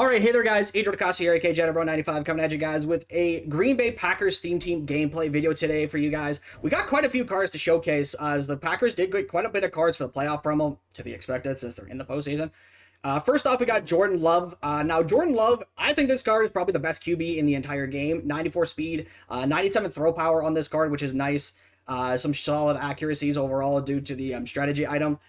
All right, hey there, guys. Adrian DeCosta here, aka JetterBro95, coming at you guys with a Green Bay Packers theme team gameplay video today for you guys. We got quite a few cards to showcase, as the Packers did get quite a bit of cards for the playoff promo, to be expected since they're in the postseason. First off, we got Jordan Love. Now, Jordan Love, I think this card is probably the best QB in the entire game. 94 speed, 97 throw power on this card, which is nice. Some solid accuracies overall due to the strategy item.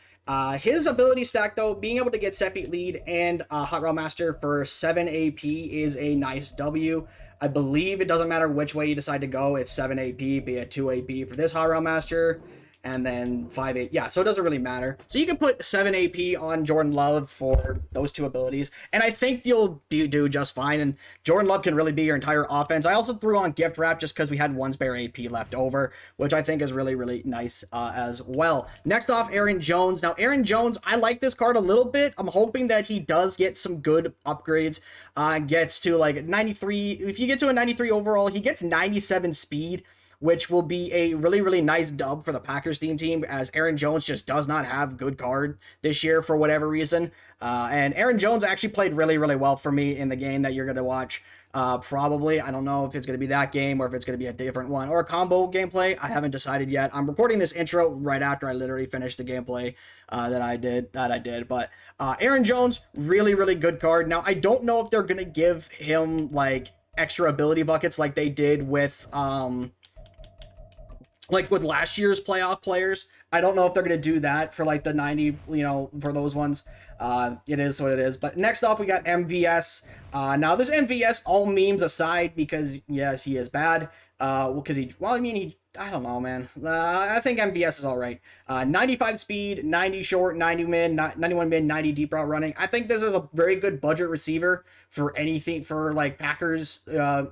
His ability stack, though, being able to get set feet lead and Hot Route Master for 7 AP is a nice W. I believe it doesn't matter which way you decide to go. It's 7 AP, be it 2 AP for this Hot Route Master, and then 5 AP. Yeah, so it doesn't really matter. So you can put 7 AP on Jordan Love for those two abilities, and I think you'll do just fine, and Jordan Love can really be your entire offense. I also threw on Gift Wrap just because we had one spare AP left over, which I think is really, really nice as well. Next off, Aaron Jones. Now, Aaron Jones, I like this card a little bit. I'm hoping that he does get some good upgrades. Gets to like 93. If you get to a 93 overall, he gets 97 speed, which will be a really, really nice dub for the Packers team, as Aaron Jones just does not have good card this year for whatever reason. And Aaron Jones actually played really, really well for me in the game that you're going to watch. Probably, I don't know if it's going to be that game or if it's going to be a different one or a combo gameplay. I haven't decided yet. I'm recording this intro right after I literally finished the gameplay that I did. But Aaron Jones, really, really good card. Now, I don't know if they're going to give him like extra ability buckets like they did with last year's playoff players. I don't know if they're going to do that for like the 90, for those ones. It is what it is. But next off, we got MVS. Now this MVS, all memes aside, because yes, he is bad. I don't know, man. I think MVS is all right. 95 speed, 90 short, 90 mid, 91 mid, 90 deep route running. I think this is a very good budget receiver for anything, for like Packers,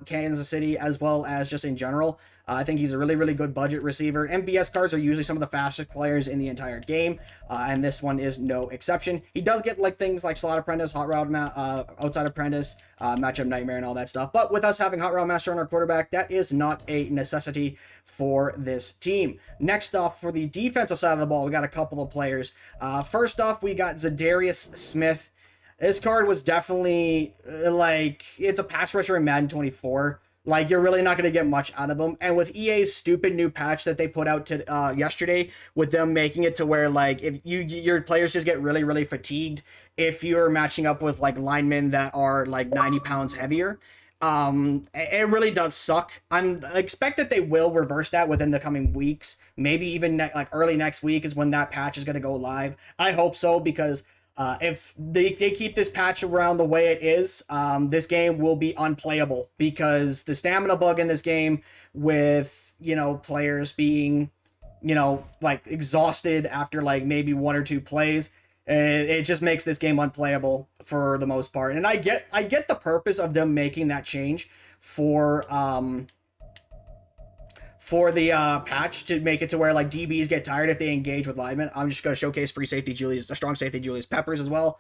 Kansas City, as well as just in general. I think he's a really, really good budget receiver. MVS cards are usually some of the fastest players in the entire game, and this one is no exception. He does get like things like Slot Apprentice, Hot Route, Outside Apprentice, Matchup Nightmare, and all that stuff. But with us having Hot Route Master on our quarterback, that is not a necessity for this team. Next off, for the defensive side of the ball, we got a couple of players. First off, we got Za'Darius Smith. This card was definitely it's a pass rusher in Madden 24. Like, you're really not going to get much out of them. And with EA's stupid new patch that they put out to yesterday, with them making it to where, like, if your players just get really, really fatigued if you're matching up with, like, linemen that are, like, 90 pounds heavier, it really does suck. I expect that they will reverse that within the coming weeks. Maybe even, early next week is when that patch is going to go live. I hope so, because if they keep this patch around the way it is, this game will be unplayable, because the stamina bug in this game with, players being, exhausted after maybe one or two plays, it just makes this game unplayable for the most part. And I get the purpose of them making that change for the patch, to make it to where DBs get tired if they engage with linemen. I'm just going to showcase strong safety Julius Peppers as well.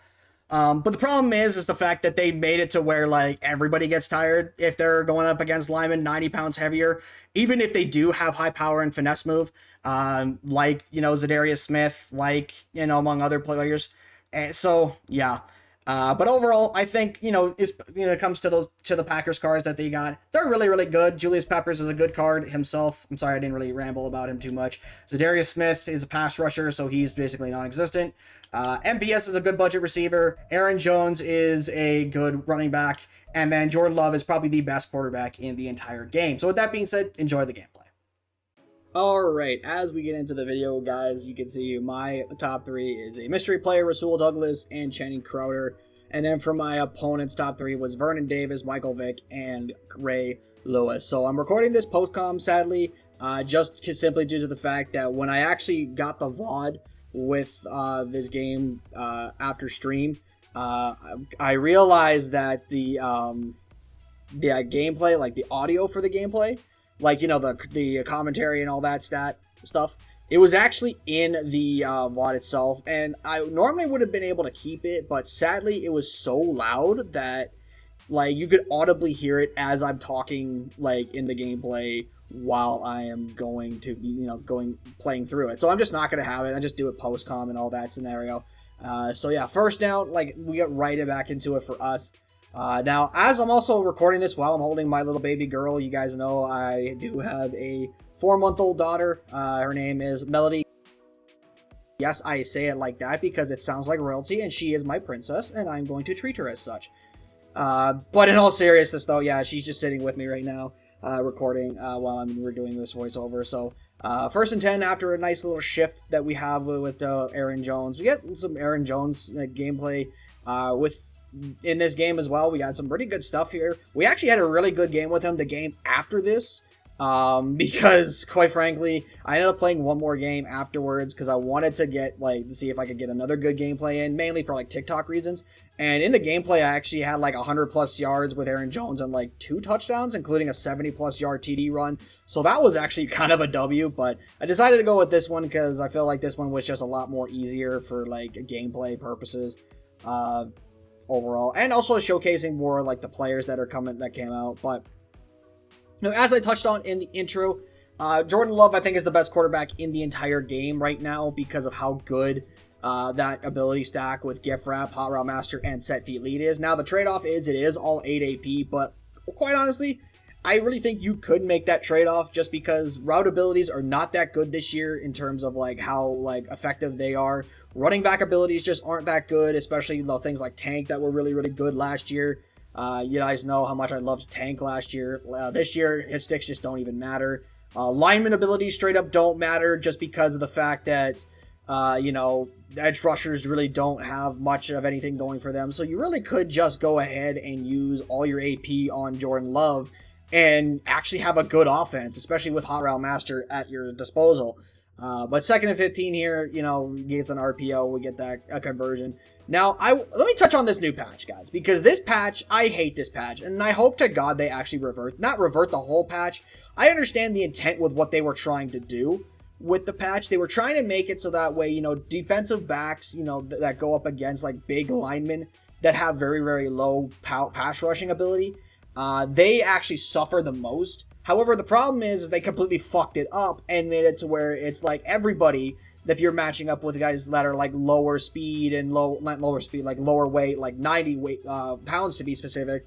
But the problem is the fact that they made it to where everybody gets tired if they're going up against linemen 90 pounds heavier, even if they do have high power and finesse move, Za'Darius Smith, among other players. And so yeah. But overall, I think, it comes to the Packers cards that they got, they're really, really good. Julius Peppers is a good card himself. I'm sorry, I didn't really ramble about him too much. Za'Darius Smith is a pass rusher, so he's basically non-existent. MVS is a good budget receiver. Aaron Jones is a good running back. And then Jordan Love is probably the best quarterback in the entire game. So with that being said, enjoy the gameplay. Alright, as we get into the video, guys, you can see my top three is a mystery player, Rasul Douglas, and Channing Crowder. And then for my opponent's top three was Vernon Davis, Michael Vick, and Ray Lewis. So I'm recording this post-com, sadly, just simply due to the fact that when I actually got the VOD with this game after stream, I realized that the gameplay, the audio for the gameplay, the commentary and all that stuff, it was actually in the VOD itself, and I normally would have been able to keep it, but sadly it was so loud that you could audibly hear it as I'm talking in the gameplay while I am going to be playing through it. So I'm just not going to have it. I just do it post-com and all that scenario. So yeah, first down, we get right back into it for us. Now, as I'm also recording this while I'm holding my little baby girl, you guys know I do have a 4-month-old daughter. Her name is Melody. Yes, I say it like that because it sounds like royalty, and she is my princess, and I'm going to treat her as such. But in all seriousness, though, yeah, she's just sitting with me right now, recording while we're doing this voiceover. So, 1st and 10 after a nice little shift that we have with Aaron Jones. We get some Aaron Jones gameplay in this game as well. We got some pretty good stuff here. We actually had a really good game with him the game after this. Because quite frankly, I ended up playing one more game afterwards because I wanted to get to see if I could get another good gameplay in, mainly for TikTok reasons. And in the gameplay, I actually had 100+ yards with Aaron Jones and 2 touchdowns, including a 70+ yard TD run. So that was actually kind of a W, but I decided to go with this one because I feel like this one was just a lot more easier for gameplay purposes. Overall, and also showcasing more the players that came out. But now, as I touched on in the intro, Jordan Love, I think, is the best quarterback in the entire game right now because of how good that ability stack with Gift Wrap, Hot Route Master, and Set Feet Lead is. Now, the trade-off is it is all 8 AP, but quite honestly, I really think you could make that trade-off just because route abilities are not that good this year in terms of how effective they are. Running back abilities just aren't that good, especially things like Tank that were really, really good last year. You guys know how much I loved Tank last year. This year, his sticks just don't even matter. Lineman abilities straight up don't matter just because of the fact that, edge rushers really don't have much of anything going for them. So you really could just go ahead and use all your AP on Jordan Love and actually have a good offense, especially with Hot Route Master at your disposal. But 2nd and 15 here, gets an RPO, we get that a conversion. Now, let me touch on this new patch, guys, because this patch, I hate this patch, and I hope to God they actually not revert the whole patch. I understand the intent with what they were trying to do with the patch. They were trying to make it so that way, defensive backs, that go up against big linemen that have very, very low pass rushing ability, they actually suffer the most. However, the problem is they completely fucked it up and made it to where it's everybody, if you're matching up with guys that are lower speed and lower weight, 90 pounds to be specific,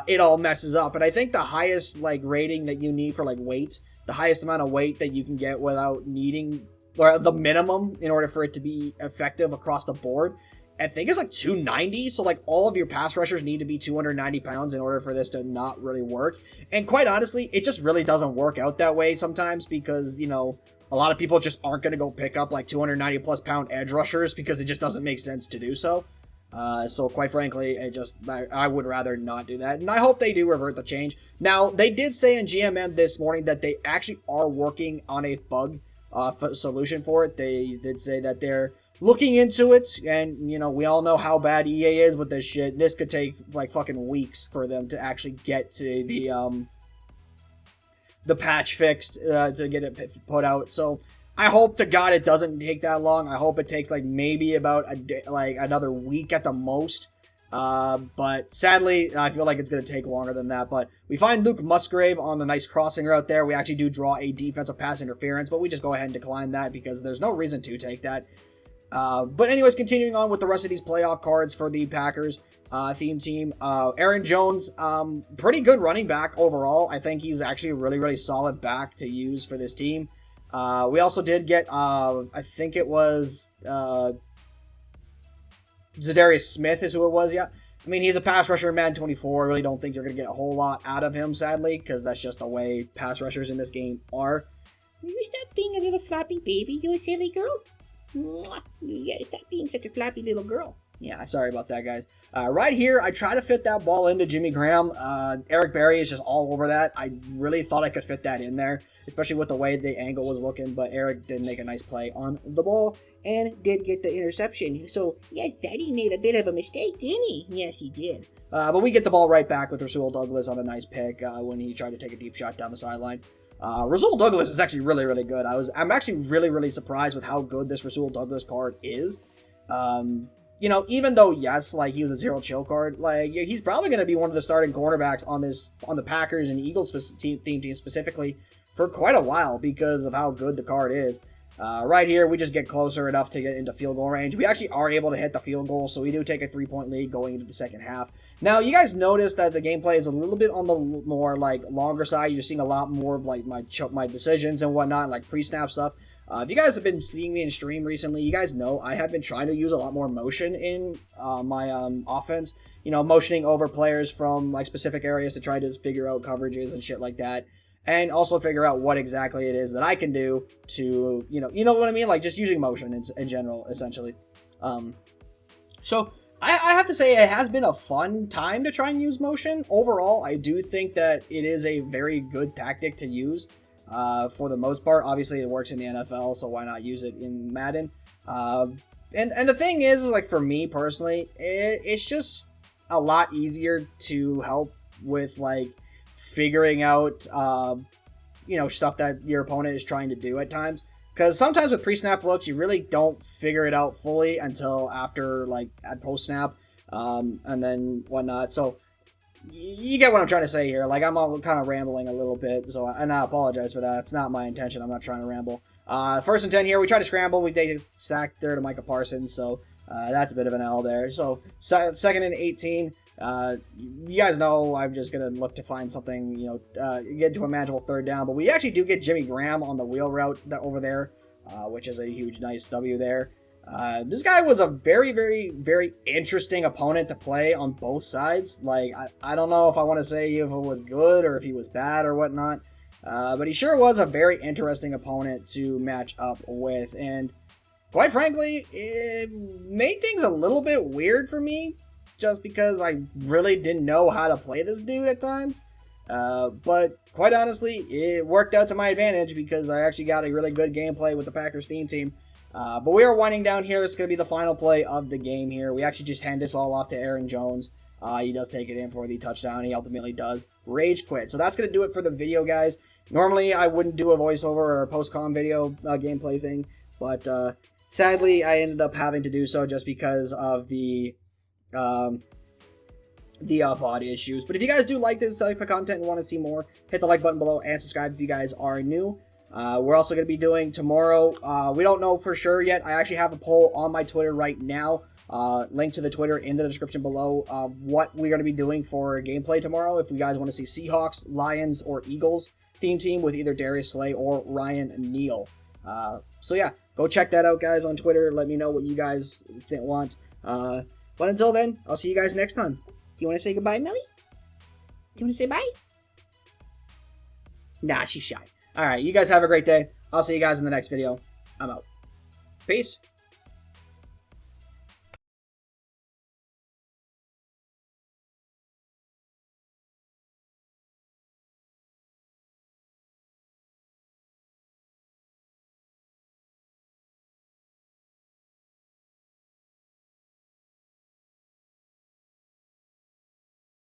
it all messes up. And I think the highest rating that you need for weight, the highest amount of weight that you can get without needing, or the minimum in order for it to be effective across the board, I think it's 290, so all of your pass rushers need to be 290 pounds in order for this to not really work. And quite honestly, it just really doesn't work out that way sometimes because, a lot of people just aren't going to go pick up 290+ pound edge rushers because it just doesn't make sense to do so. So quite frankly, I would rather not do that. And I hope they do revert the change. Now, they did say in GMM this morning that they actually are working on a bug solution for it. They did say that they're looking into it, and we all know how bad EA is with this shit. This could take fucking weeks for them to actually get to the patch fixed to get it put out. So I hope to God it doesn't take that long. I hope it takes maybe about a day, another week at the most. But sadly, I feel like it's going to take longer than that. But we find Luke Musgrave on a nice crossing route there. We actually do draw a defensive pass interference, but we just go ahead and decline that because there's no reason to take that. But anyways, continuing on with the rest of these playoff cards for the Packers theme team. Aaron Jones, pretty good running back overall. I think he's actually a really, really solid back to use for this team. We also did get, I think it was Zadarius Smith is who it was, yeah. I mean, he's a pass rusher in Madden 24. I really don't think you're going to get a whole lot out of him, sadly, because that's just the way pass rushers in this game are. Will you stop being a little floppy baby, you silly girl? Mwah. Yeah, stop being such a floppy little girl. Yeah, sorry about that, guys. Right here, I try to fit that ball into Jimmy Graham. Eric Berry is just all over that. I really thought I could fit that in there, especially with the way the angle was looking, but Eric did make a nice play on the ball and did get the interception. So, yes, Daddy made a bit of a mistake, didn't he? Yes, he did. But we get the ball right back with Rasul Douglas on a nice pick when he tried to take a deep shot down the sideline. Rasul Douglas is actually really, really good. I'm actually really, really surprised with how good this Rasul Douglas card is. Even though, yes, he was a zero chill card, he's probably going to be one of the starting cornerbacks on the Packers and Eagles team specifically for quite a while because of how good the card is. Right here, we just get closer enough to get into field goal range. We actually are able to hit the field goal, so we do take a 3-point lead going into the second half. Now, you guys notice that the gameplay is a little bit on the more, like, longer side. You're seeing a lot more of, like, my decisions and whatnot, like pre-snap stuff. If you guys have been seeing me in stream recently, you guys know I have been trying to use a lot more motion in my offense. You know, motioning over players from, like, specific areas to try to figure out coverages and shit like that. And also figure out what exactly it is that I can do to, you know what I mean? Like, just using motion in general, essentially. So, I have to say it has been a fun time to try and use motion. Overall, I do think that it is a very good tactic to use for the most part. Obviously, it works in the NFL, so why not use it in Madden? And the thing is, like, for me personally, it's just a lot easier to help with, like, figuring out, stuff that your opponent is trying to do at times. Because sometimes with pre-snap looks, you really don't figure it out fully until after, like, at post-snap, and then whatnot. So, you get what I'm trying to say here. Like, I'm all kind of rambling a little bit, and I apologize for that. It's not my intention. I'm not trying to ramble. 1st and 10 here. We try to scramble. We take a sack there to Micah Parsons, so that's a bit of an L there. So, 2nd and 18. You guys know I'm just gonna look to find something, get to a manageable 3rd down, but we actually do get Jimmy Graham on the wheel route over there, which is a huge nice W there. This guy was a very, very, very interesting opponent to play on both sides. Like, I don't know if I want to say if it was good or if he was bad or whatnot, but he sure was a very interesting opponent to match up with, and quite frankly, it made things a little bit weird for me, just because I really didn't know how to play this dude at times. But quite honestly, it worked out to my advantage because I actually got a really good gameplay with the Packers team. But we are winding down here. It's going to be the final play of the game here. We actually just hand this ball off to Aaron Jones. He does take it in for the touchdown. He ultimately does rage quit. So that's going to do it for the video, guys. Normally, I wouldn't do a voiceover or a post-com video gameplay thing, but sadly, I ended up having to do so just because of the VOD issues. But if you guys do like this type of content and want to see more, hit the like button below and subscribe if you guys are new. We're also going to be doing tomorrow, we don't know for sure yet. I actually have a poll on my Twitter right now, link to the Twitter in the description below, what we're going to be doing for gameplay tomorrow. If you guys want to see Seahawks, Lions, or Eagles theme team with either Darius Slay or Ryan Neal. So yeah, go check that out, guys, on Twitter. Let me know what you guys want. But until then, I'll see you guys next time. You want to say goodbye, Millie? Do you want to say bye? Nah, she's shy. Alright, you guys have a great day. I'll see you guys in the next video. I'm out. Peace.